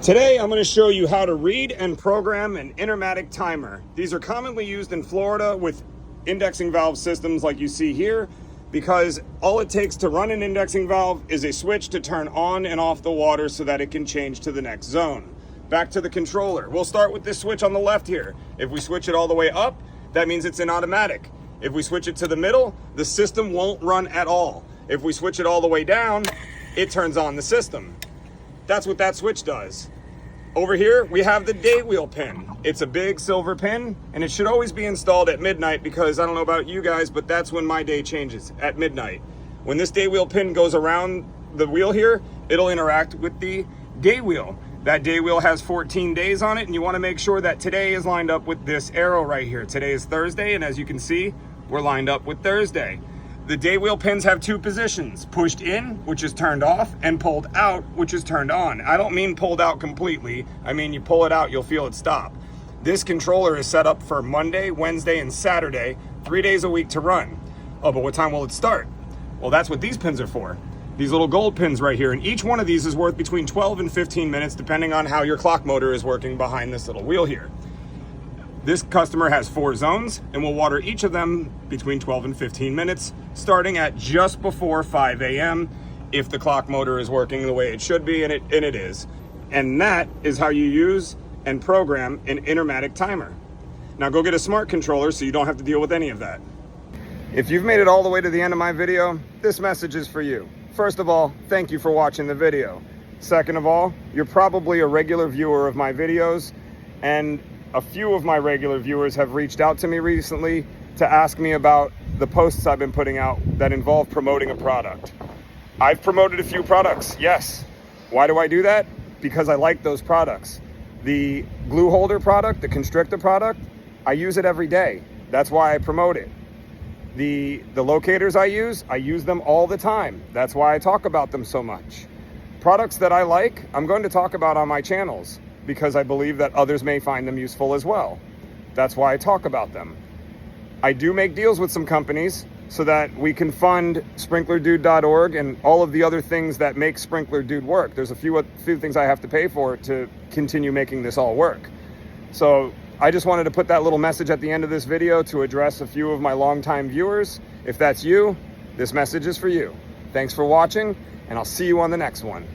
Today, I'm going to show you how to read and program an Intermatic timer. These are commonly used in Florida with indexing valve systems like you see here, because all it takes to run an indexing valve is a switch to turn on and off the water so that it can change to the next zone. Back to the controller. We'll start with this switch on the left here. If we switch it all the way up, that means it's in automatic. If we switch it to the middle, the system won't run at all. If we switch it all the way down, it turns on the system. That's what that switch does. Over here, we have the day wheel pin. It's a big silver pin, and it should always be installed at midnight because I don't know about you guys, but that's when my day changes, at midnight. When this day wheel pin goes around the wheel here, it'll interact with the day wheel. That day wheel has 14 days on it, and you want to make sure that today is lined up with this arrow right here. Today is Thursday, and as you can see, we're lined up with Thursday. The day wheel pins have two positions: pushed in, which is turned off, and pulled out, which is turned on. I don't mean pulled out completely. I mean, you pull it out, you'll feel it stop. This controller is set up for Monday, Wednesday, and Saturday, 3 days a week to run. Oh, but what time will it start? Well, that's what these pins are for. These little gold pins right here, and each one of these is worth between 12 and 15 minutes, depending on how your clock motor is working behind this little wheel here. This customer has 4 zones, and we'll water each of them between 12 and 15 minutes, starting at just before 5 a.m. if the clock motor is working the way it should be, and it is. And that is how you use and program an Intermatic timer. Now go get a smart controller so you don't have to deal with any of that. If you've made it all the way to the end of my video, this message is for you. First of all, thank you for watching the video. Second of all, you're probably a regular viewer of my videos, and a few of my regular viewers have reached out to me recently to ask me about the posts I've been putting out that involve promoting a product. I've promoted a few products, yes. Why do I do that? Because I like those products. The glue holder product, the constrictor product, I use it every day. That's why I promote it. The locators I use them all the time. That's why I talk about them so much. Products that I like, I'm going to talk about on my channels, because I believe that others may find them useful as well. That's why I talk about them. I do make deals with some companies so that we can fund sprinklerdude.org and all of the other things that make Sprinkler Dude work. There's a few things I have to pay for to continue making this all work. So I just wanted to put that little message at the end of this video to address a few of my longtime viewers. If that's you, this message is for you. Thanks for watching, and I'll see you on the next one.